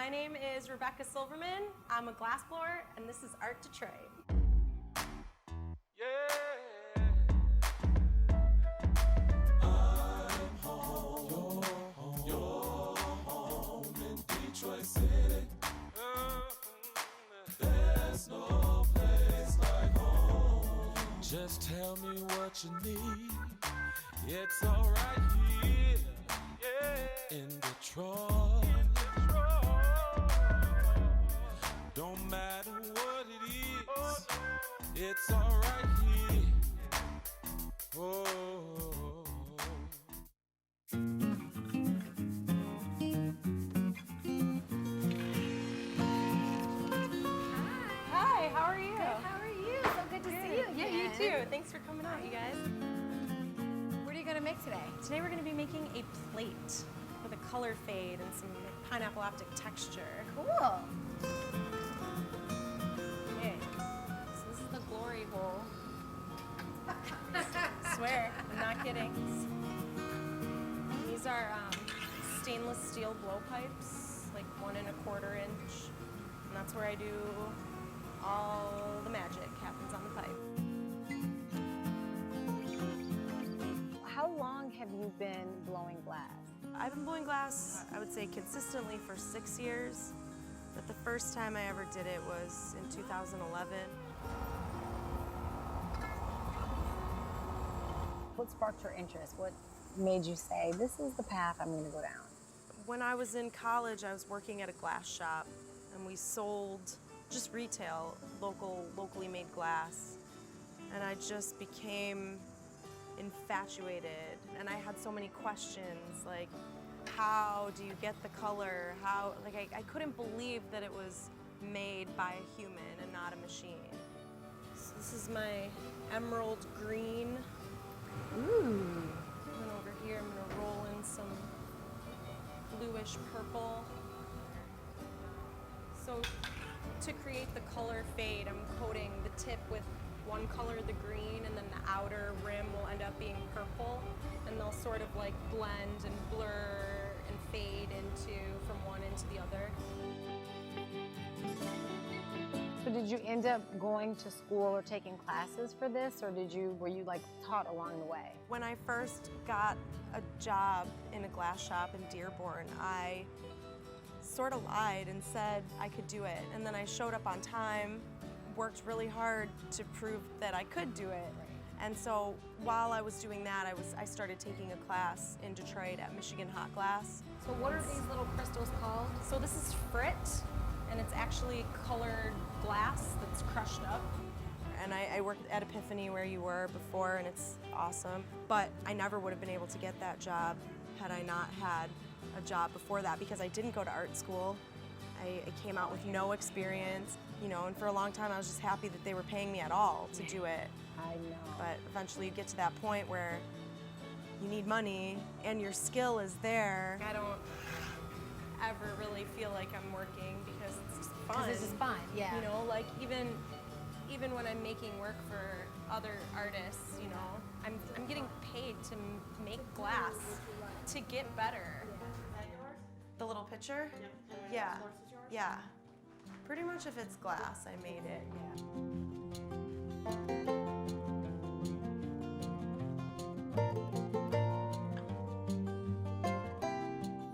My name is Rebecca Silverman. I'm a glassblower, and this is Art to Trade. I'm home, you're home in Detroit City. There's no place like home. Just tell me what you need. It's alright here in Detroit. Don't matter what it is, it's alright here. Oh. Hi, how are you? Good, how are you? So good to see you again. Yeah, you too. Thanks for coming out, you guys. What are you gonna make today? Today we're going to be making a plate with a color fade and some pineapple optic texture. Cool. Okay, so this is the glory hole. Swear, I'm not kidding. These are stainless steel blowpipes, like 1 1/4 inch. And that's where I do all the magic happens on the pipe. How long have you been blowing glass? I've been blowing glass, I would say, consistently for 6 years. But the first time I ever did it was in 2011. What sparked your interest? What made you say, this is the path I'm gonna go down? When I was in college, I was working at a glass shop, and we sold just retail, locally made glass. And I just became infatuated, and I had so many questions, like, how do you get the color? How, like, I couldn't believe that it was made by a human and not a machine. So this is my emerald green. Ooh. And then over here, I'm gonna roll in some bluish purple. So to create the color fade, I'm coating the tip with one color, the green, and then the outer rim will end up being purple, and they'll sort of like blend and blur and fade from one into the other. So did you end up going to school or taking classes for this, or were you like taught along the way? When I first got a job in a glass shop in Dearborn, I sort of lied and said I could do it, and then I showed up on time, worked really hard to prove that I could do it. And so while I was doing that, I started taking a class in Detroit at Michigan Hot Glass. So what are these little crystals called? So this is frit, and it's actually colored glass that's crushed up. And I worked at Epiphany where you were before, and it's awesome. But I never would have been able to get that job had I not had a job before that, because I didn't go to art school. I came out with no experience, and for a long time I was just happy that they were paying me at all to do it. I know. But eventually you get to that point where you need money and your skill is there. I don't ever really feel like I'm working because it's just fun. Because it's just fun, yeah. Like even when I'm making work for other artists, I'm getting paid to make glass to get better. The little picture? Yeah. Yeah. Pretty much if it's glass, I made it,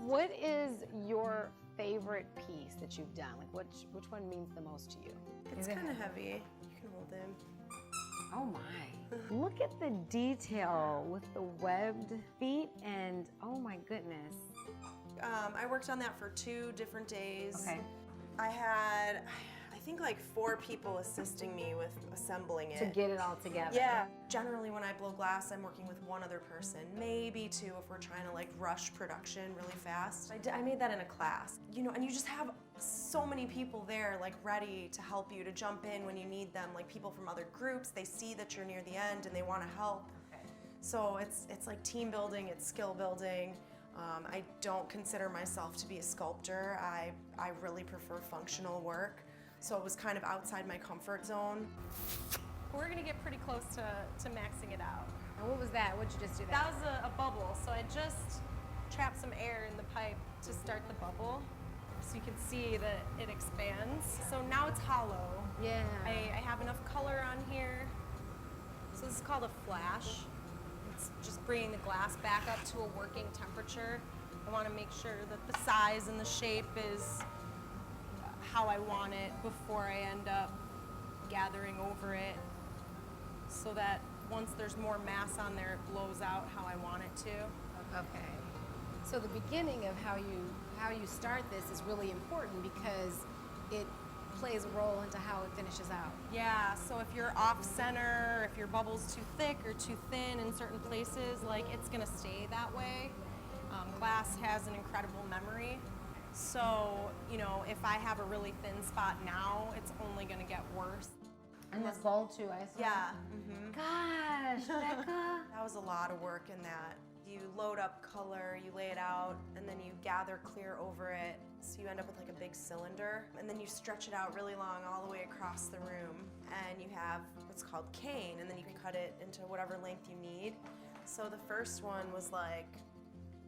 What is your favorite piece that you've done? Like which one means the most to you? It's kind of heavy. You can hold it. Oh my. Look at the detail with the webbed feet and oh my goodness. I worked on that for 2 different days. Okay. I had, I think, like 4 people assisting me with assembling it. To get it all together. Yeah. Generally, when I blow glass, I'm working with 1 other person, maybe 2 if we're trying to like rush production really fast. I made that in a class, and you just have so many people there like ready to help you, to jump in when you need them, like people from other groups. They see that you're near the end and they want to help. Okay. So it's like team building, it's skill building. I don't consider myself to be a sculptor. I really prefer functional work, so it was kind of outside my comfort zone. We're gonna get pretty close to maxing it out. And what was that? What'd you just do there? That was a bubble, so I just trapped some air in the pipe to start the bubble. So you can see that it expands. So now it's hollow. Yeah. I have enough color on here. So this is called a flash. It's just bringing the glass back up to a working temperature. I want to make sure that the size and the shape is how I want it before I end up gathering over it, so that once there's more mass on there, it blows out how I want it to. Okay. So the beginning of how you start this is really important because it plays a role into how it finishes out. Yeah, so if you're off center, if your bubble's too thick or too thin in certain places, like it's gonna stay that way. Glass has an incredible memory. So, you know, if I have a really thin spot now, it's only gonna get worse. And this bowl too, I assume? Yeah. Gosh, Becca. That was a lot of work in that. You load up color, you lay it out, and then you gather clear over it. So you end up with like a big cylinder, and then you stretch it out really long all the way across the room. And you have what's called cane, and then you can cut it into whatever length you need. So the first one was like,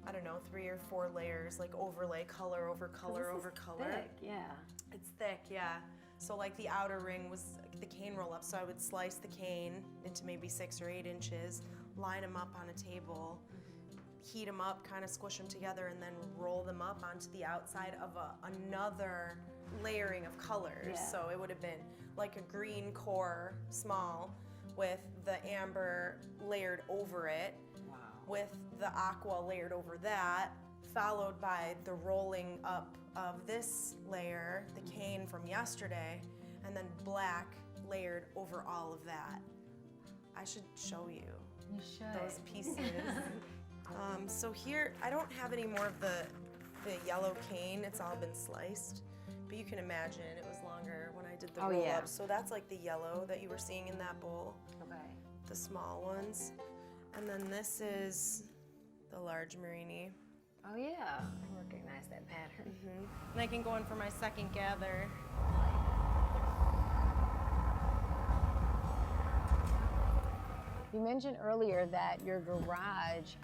I don't know, 3 or 4 layers, like overlay color over color over color. Thick, yeah. It's thick, yeah. So like the outer ring was the cane roll up, so I would slice the cane into maybe 6 or 8 inches, line them up on a table, heat them up, kind of squish them together, and then roll them up onto the outside of another layering of colors. Yeah. So it would have been like a green core, small, with the amber layered over it, Wow. with the aqua layered over that, followed by the rolling up of this layer, the cane from yesterday, and then black layered over all of that. I should show you You should. those pieces. So here, I don't have any more of the yellow cane. It's all been sliced. But you can imagine it was longer when I did the Oh, roll yeah. up. So that's like the yellow that you were seeing in that bowl, Okay. the small ones. And then this is the large Marini. Oh yeah, I recognize that pattern. And I can go in for my second gather. You mentioned earlier that your garage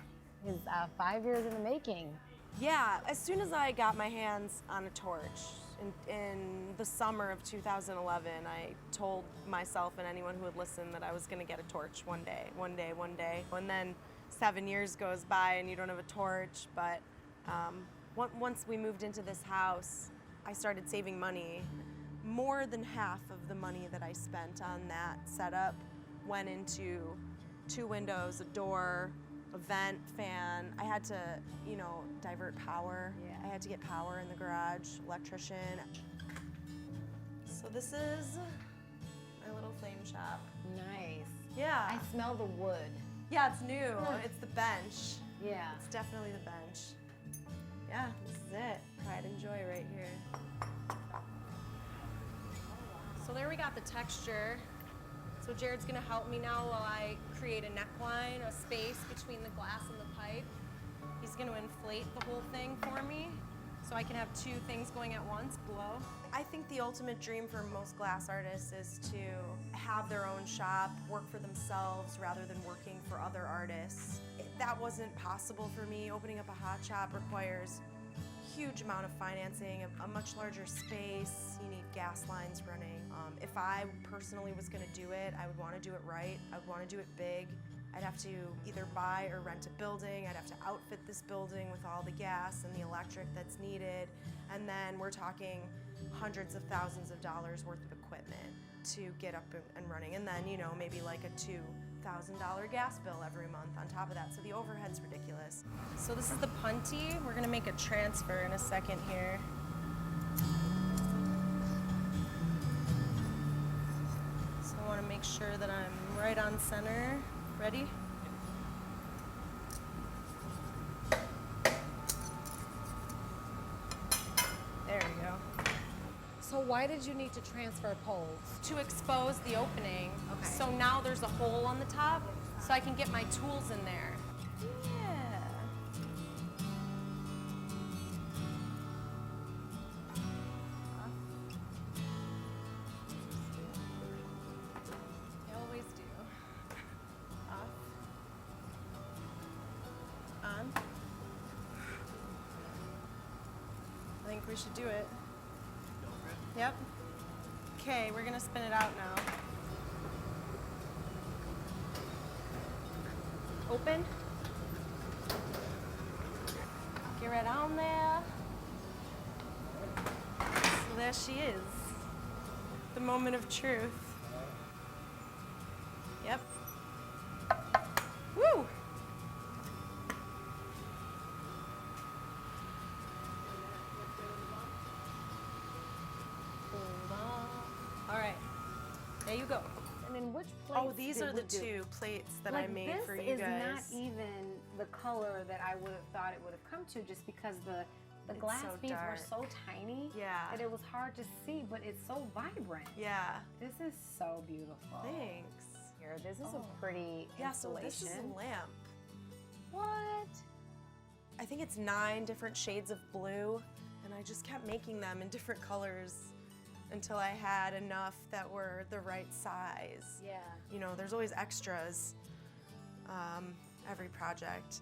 is 5 years in the making. Yeah, as soon as I got my hands on a torch in the summer of 2011, I told myself and anyone who would listen that I was gonna get a torch one day. And then 7 years goes by and you don't have a torch, but once we moved into this house, I started saving money. More than half of the money that I spent on that setup went into 2 windows, a door, a vent, fan. I had to, you know, divert power. Yeah. I had to get power in the garage, electrician. So this is my little flame shop. Nice. Yeah. I smell the wood. Yeah, it's new. It's the bench. Yeah. It's definitely the bench. Yeah, this is it. Pride and joy right here. So there we got the texture. So Jared's gonna help me now while I create a neckline, a space between the glass and the pipe. He's gonna inflate the whole thing for me so I can have 2 things going at once below. I think the ultimate dream for most glass artists is to have their own shop, work for themselves rather than working for other artists. That wasn't possible for me. Opening up a hot shop requires huge amount of financing, a much larger space. You need gas lines running. If I personally was gonna do it, I would wanna do it right. I would wanna do it big. I'd have to either buy or rent a building. I'd have to outfit this building with all the gas and the electric that's needed. And then we're talking hundreds of thousands of dollars worth of equipment to get up and running. And then, you know, maybe like a $2,000 gas bill every month on top of that. So the overhead's ridiculous. So this is the punty. We're gonna make a transfer in a second here. So I wanna make sure that I'm right on center. Ready? There we go. So why did you need to transfer poles? To expose the opening. Okay. So now there's a hole on the top, so I can get my tools in there. Yeah. They always do. Off. On. I think think we should do it. Yep. Okay, we're gonna spin it out now. Open. Get right on there. So there she is. The moment of truth. Yep. Woo! Hold on. All right. There you go. And then which plates? Oh, these did are we the do? 2 plates that Like, I made this for you is guys. not even the color that I would have thought it would have come to, just because the It's glass so beads were dark. so tiny Yeah. that it was hard to see, but it's so vibrant. Yeah. This is so beautiful. Thanks. Here, this is Oh. a pretty Yeah, so this is a installation. lamp. What? I think it's 9 different shades of blue, and I just kept making them in different colors until I had enough that were the right size. Yeah. You know, there's always extras every project.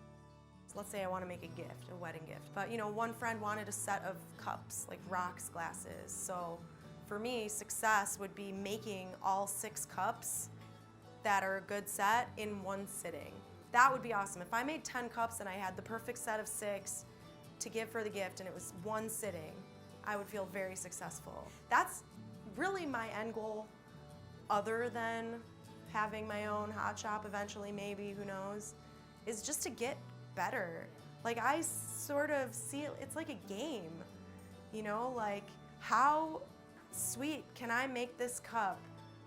So let's say I want to make a gift, a wedding gift. But you know, one friend wanted a set of cups, like rocks glasses. So for me, success would be making all 6 cups that are a good set in one sitting. That would be awesome. If I made 10 cups and I had the perfect set of 6 to give for the gift and it was one sitting, I would feel very successful. That's really my end goal, other than having my own hot shop eventually, maybe, who knows, is just to get better. Like, I sort of see it, it's like a game, you know, like, how sweet can I make this cup?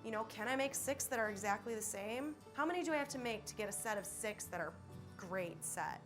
You know, can I make 6 that are exactly the same? How many do I have to make to get a set of 6 that are great set?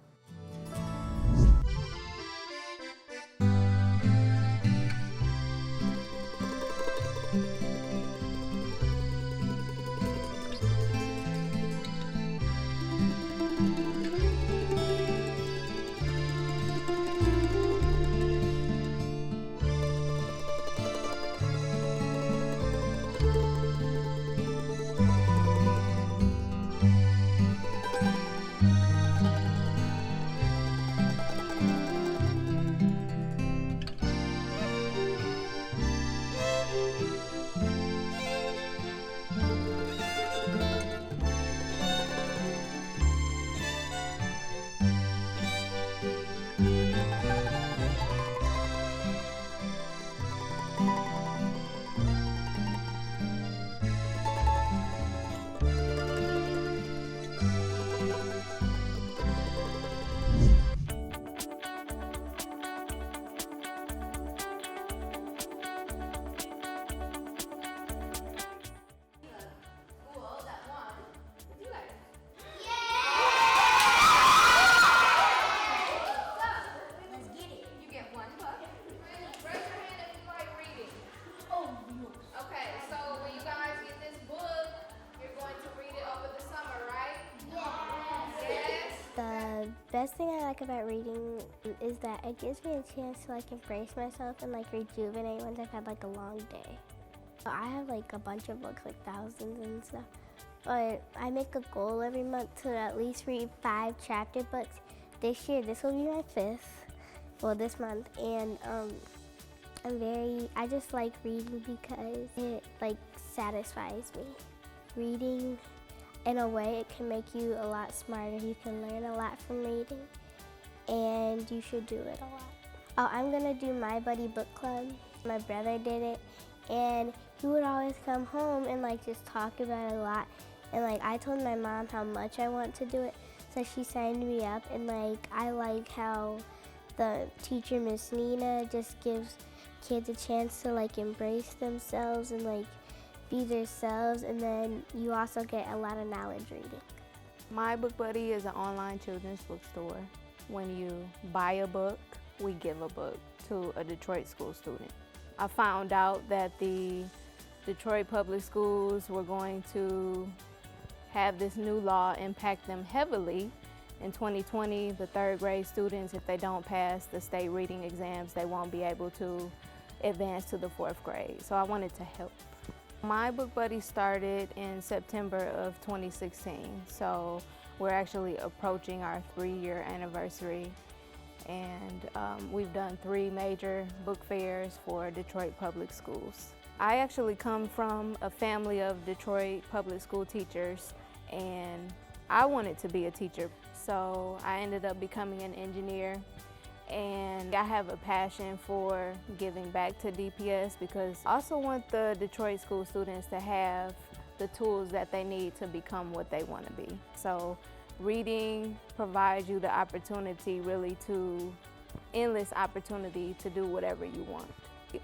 The best thing I like about reading is that it gives me a chance to like embrace myself and like rejuvenate once I've had like a long day. I have like a bunch of books, like thousands and stuff, but I make a goal every month to at least read 5 chapter books. This year, this will be my 5th, well this month, and I just like reading because it like satisfies me. Reading, in a way, it can make you a lot smarter. You can learn a lot from reading, and you should do it a lot. Oh, I'm gonna do My Buddy Book Club. My brother did it, and he would always come home and like just talk about it a lot. And like I told my mom how much I want to do it, so she signed me up. And like I like how the teacher, Miss Nina, just gives kids a chance to like embrace themselves and like be themselves, and then you also get a lot of knowledge reading. My Book Buddy is an online children's bookstore. When you buy a book, we give a book to a Detroit school student. I found out that the Detroit public schools were going to have this new law impact them heavily. In 2020, the 3rd grade students, if they don't pass the state reading exams, they won't be able to advance to the 4th grade. So I wanted to help. My Book Buddy started in September of 2016, so we're actually approaching our 3-year anniversary. and we've done 3 major book fairs for Detroit Public Schools. I actually come from a family of Detroit public school teachers, and I wanted to be a teacher, so I ended up becoming an engineer. And I have a passion for giving back to DPS because I also want the Detroit school students to have the tools that they need to become what they want to be. So reading provides you the opportunity, really, to endless opportunity to do whatever you want.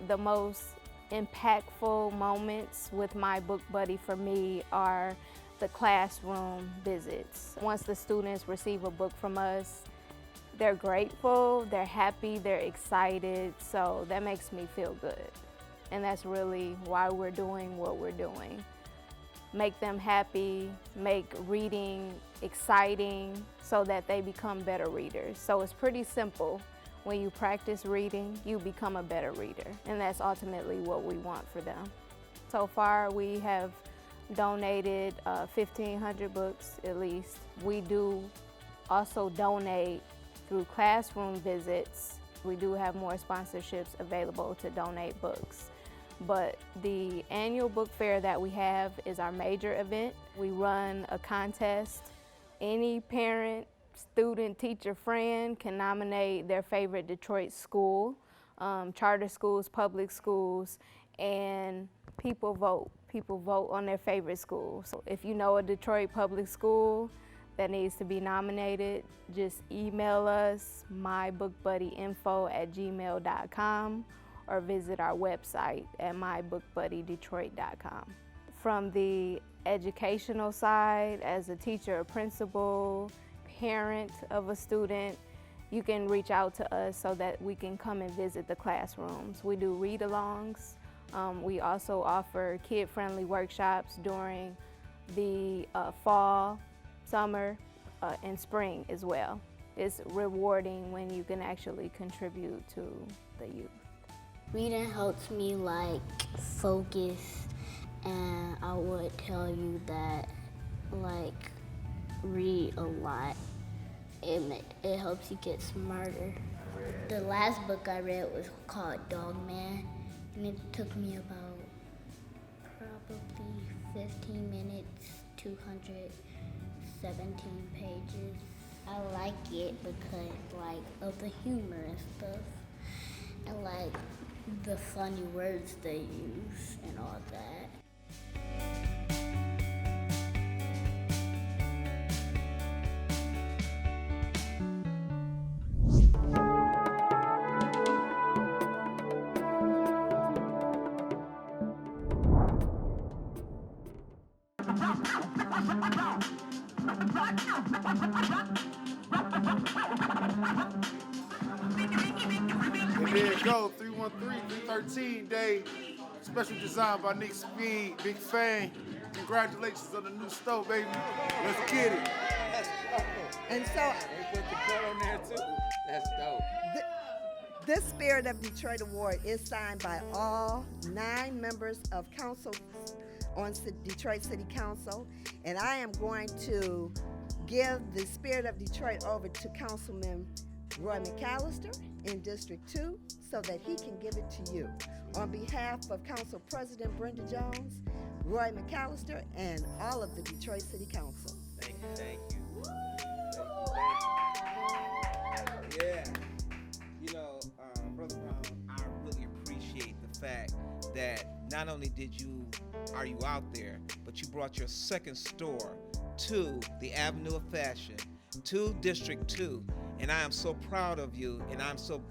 The most impactful moments with my book buddy for me are the classroom visits. Once the students receive a book from us, they're grateful, they're happy, they're excited, so that makes me feel good. And that's really why we're doing what we're doing. Make them happy, make reading exciting so that they become better readers. So it's pretty simple. When you practice reading, you become a better reader, and that's ultimately what we want for them. So far, we have donated 1,500 books at least. We do also donate through classroom visits. We do have more sponsorships available to donate books. But the annual book fair that we have is our major event. We run a contest. Any parent, student, teacher, friend can nominate their favorite Detroit school, charter schools, public schools, and people vote. People vote on their favorite school. So if you know a Detroit public school that needs to be nominated, just email us, mybookbuddyinfo@gmail.com, or visit our website at mybookbuddydetroit.com. From the educational side, as a teacher or principal, parent of a student, you can reach out to us so that we can come and visit the classrooms. We do read-alongs. We also offer kid-friendly workshops during the fall, summer, and spring as well. It's rewarding when you can actually contribute to the youth. Reading helps me focus, and I would tell you that read a lot. It helps you get smarter. The last book I read was called Dog Man, and it took me about probably 15 minutes, 217 pages. I like it because of the humor and stuff, and the funny words they use and all that. And there it go, 313 Day, special design by Nick Speed, big fan. Congratulations on the new stove, baby. Let's get it. And so They put the cut on there too. That's dope. this Spirit of Detroit Award is signed by all 9 members of council on Detroit City Council, and I am going to give the Spirit of Detroit over to Councilman Roy McAllister in District 2 so that he can give it to you. On behalf of Council President Brenda Jones, Roy McAllister, and all of the Detroit City Council. Thank you, thank you. Yeah. You know, Brother Brown, I really appreciate the fact that not only are you out there, but you brought your second store to the Avenue of Fashion, to District 2. And I am so proud of you, and I'm so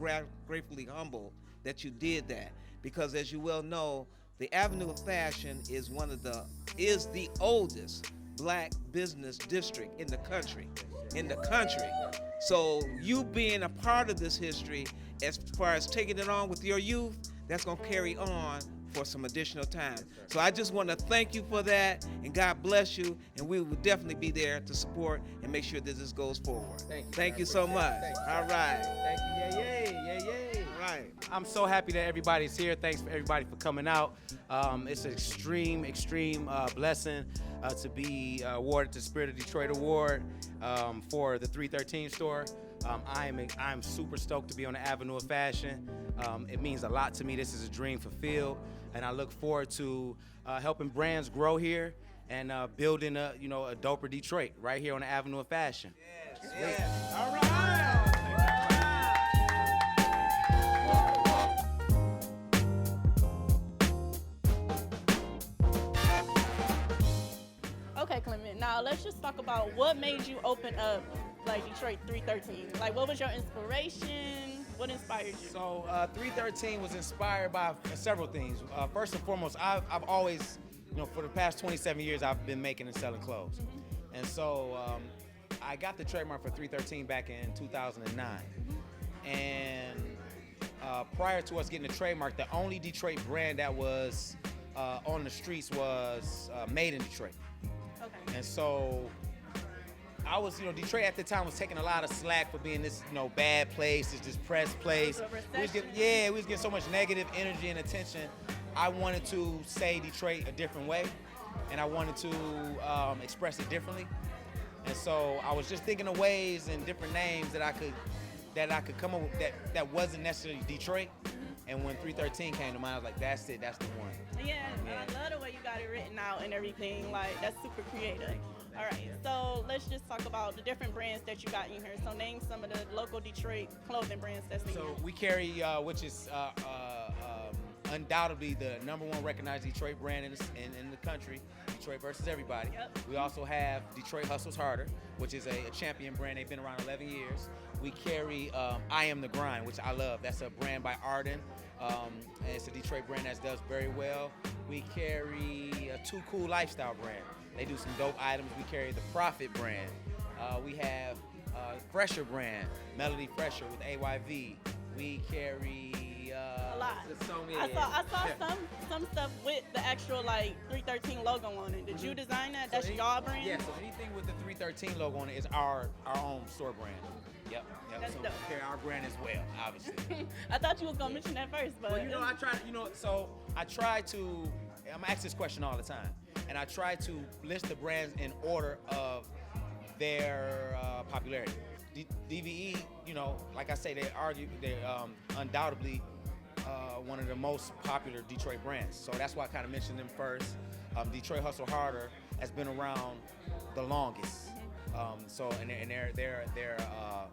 gratefully humbled that you did that. Because as you well know, the Avenue of Fashion is the oldest black business district in the country. So you being a part of this history, as far as taking it on with your youth, that's gonna carry on for some additional time. So I just want to thank you for that, and God bless you, and we will definitely be there to support and make sure that this goes forward. Thank you so much. All right. Thank you. Yay, yay, yay, yay. All right. I'm so happy that everybody's here. Thanks for everybody for coming out. It's an extreme blessing to be awarded the Spirit of Detroit Award for the 313 store. I'm super stoked to be on the Avenue of Fashion. It means a lot to me. This is a dream fulfilled, and I look forward to helping brands grow here and building a doper Detroit right here on the Avenue of Fashion. Yes. All right. Okay, Clement. Now let's just talk about what made you open up like Detroit 313. Like, what was your inspiration? What inspired you? So 313 was inspired by several things. First and foremost, I've always, for the past 27 years, I've been making and selling clothes. Mm-hmm. And so I got the trademark for 313 back in 2009. And prior to us getting the trademark, the only Detroit brand that was on the streets was Made in Detroit. Okay. And so I was, Detroit at the time was taking a lot of slack for being this, bad place, this depressed place. We was getting so much negative energy and attention. I wanted to say Detroit a different way, and I wanted to express it differently. And so I was just thinking of ways and different names that I could come up with that wasn't necessarily Detroit. And when 313 came to mind, I was like, that's it, that's the one. Yeah, I love the way you got it written out and everything. Like, that's super creative. All right, so let's just talk about the different brands that you got in here. So name some of the local Detroit clothing brands that's in here. So we carry, which is undoubtedly the #1 recognized Detroit brand in the country, Detroit versus everybody. Yep. We also have Detroit Hustles Harder, which is a champion brand. They've been around 11 years. We carry I Am the Grind, which I love. That's a brand by Arden. And it's a Detroit brand that does very well. We carry a Too Cool Lifestyle brand. They do some dope items. We carry the Profit brand. We have Fresher brand, Melody Fresher with AYV. We carry a lot. So many. I saw some stuff with the actual 313 logo on it. Did you design that? That's y'all brand? Yeah, so anything with the 313 logo on it is our own store brand. Yep. That's so dope. we carry our brand as well, obviously. I thought you was gonna mention that first, but Well, I try to, I'm asked this question all the time, and I try to list the brands in order of their popularity. DVE, like I say, they're undoubtedly one of the most popular Detroit brands. So that's why I kind of mentioned them first. Detroit Hustle Harder has been around the longest. And they're a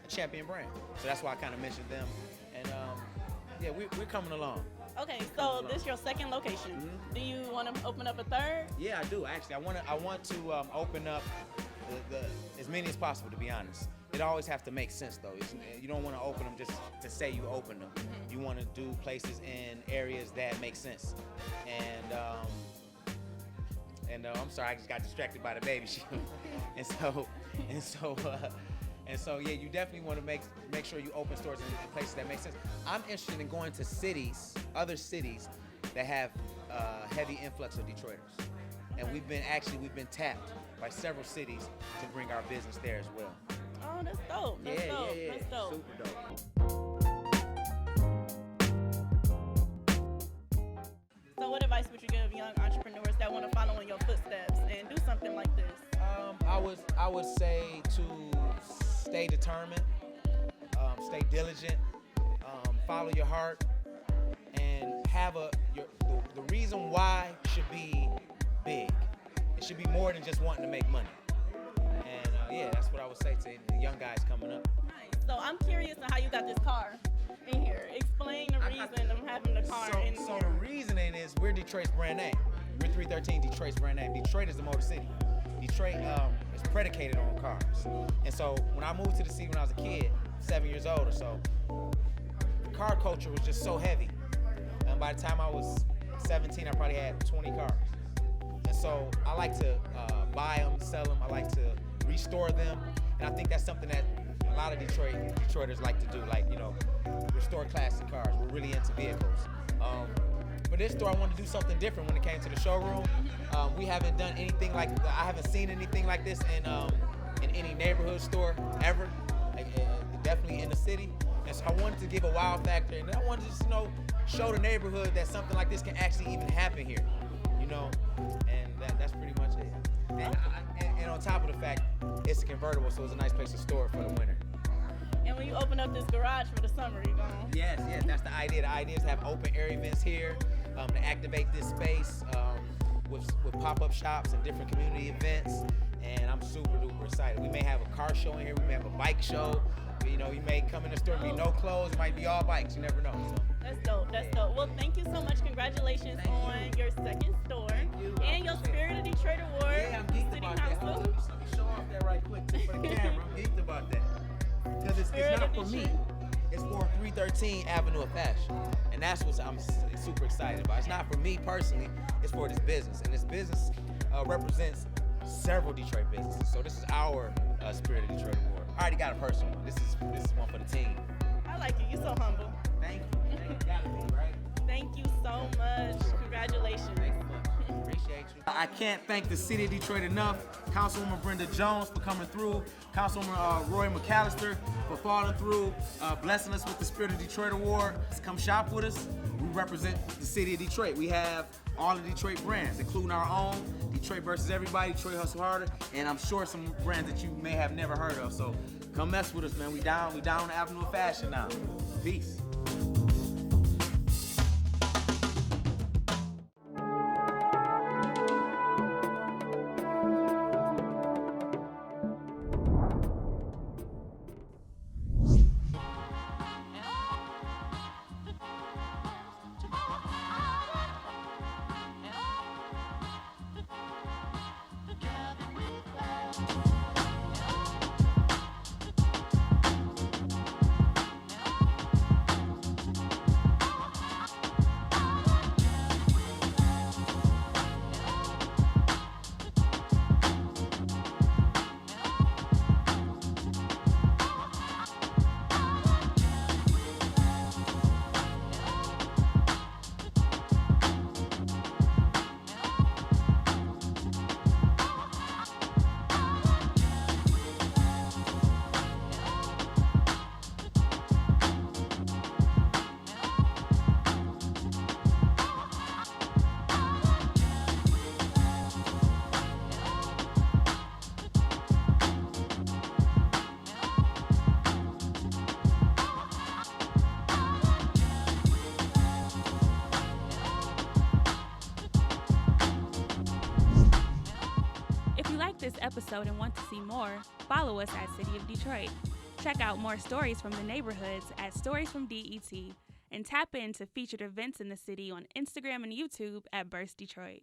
champion brand. So that's why I kind of mentioned them. And we're coming along. Okay, so this is your second location. Mm-hmm. Do you want to open up a third? Yeah, I do actually. I want to open up the as many as possible. To be honest, it always have to make sense though. You don't want to open them just to say you open them. Mm-hmm. You want to do places in areas that make sense. And I'm sorry, I just got distracted by the baby shoe. And so, yeah, you definitely want to make sure you open stores in places that make sense. I'm interested in going to other cities that have heavy influx of Detroiters. And we've been tapped by several cities to bring our business there as well. Oh, that's dope. That's dope. Yeah. That's dope. Super dope. So what advice would you give young entrepreneurs that want to follow in your footsteps and do something like this? I would say to stay determined, stay diligent, follow your heart, and have the reason why should be big. It should be more than just wanting to make money. And that's what I would say to the young guys coming up. Nice. So I'm curious on how you got this car in here. Explain the reason of having the car in here. So the reasoning is we're Detroit's brand name. We're 313 Detroit's brand name. Detroit is the Motor City. Detroit is predicated on cars. And so when I moved to the city when I was a kid, 7 years old or so, the car culture was just so heavy. And by the time I was 17, I probably had 20 cars. And so I like to buy them, sell them. I like to restore them. And I think that's something that a lot of Detroiters like to do, restore classic cars. We're really into vehicles. For this store, I wanted to do something different when it came to the showroom. We haven't done anything I haven't seen anything like this in any neighborhood store ever, definitely in the city. And so I wanted to give a wow factor, and I wanted to just, show the neighborhood that something like this can actually even happen here, and that's pretty much it. And on top of the fact, it's a convertible, so it's a nice place to store it for the winter. And when you open up this garage for the summer, you're going. Yes, that's the idea. The idea is to have open air events here, to activate this space with pop-up shops and different community events. And I'm super duper excited. We may have a car show in here. We may have a bike show. You may come in the store and be no clothes. It might be all bikes. You never know. So. That's dope. That's dope. Well, thank you so much. Congratulations on your second store and your Spirit of Detroit Award. Yeah, I'm geeked about that. Hold on, let me show off that right quick for the camera. I'm geeked about that. Because it's not for me. It's for 313 Avenue of Fashion. And that's what I'm super excited about. It's not for me personally. It's for this business. And this business represents several Detroit businesses. So this is our Spirit of Detroit Award. I already got a personal one. This is one for the team. I like you. You're so humble. Thank you. Gotta be, right? Thank you so much. Congratulations. Thank you much. Appreciate you. I can't thank the city of Detroit enough. Councilwoman Brenda Jones for coming through. Councilwoman Roy McAllister for following through, blessing us with the Spirit of Detroit Award. Come shop with us. We represent the city of Detroit. We have all the Detroit brands, including our own, Detroit versus Everybody, Detroit Hustle Harder, and I'm sure some brands that you may have never heard of. So come mess with us, man. We down on the Avenue of Fashion now. Peace. This episode and want to see more, follow us at City of Detroit. Check out more stories from the neighborhoods at Stories from DET and tap into featured events in the city on Instagram and YouTube at Burst Detroit.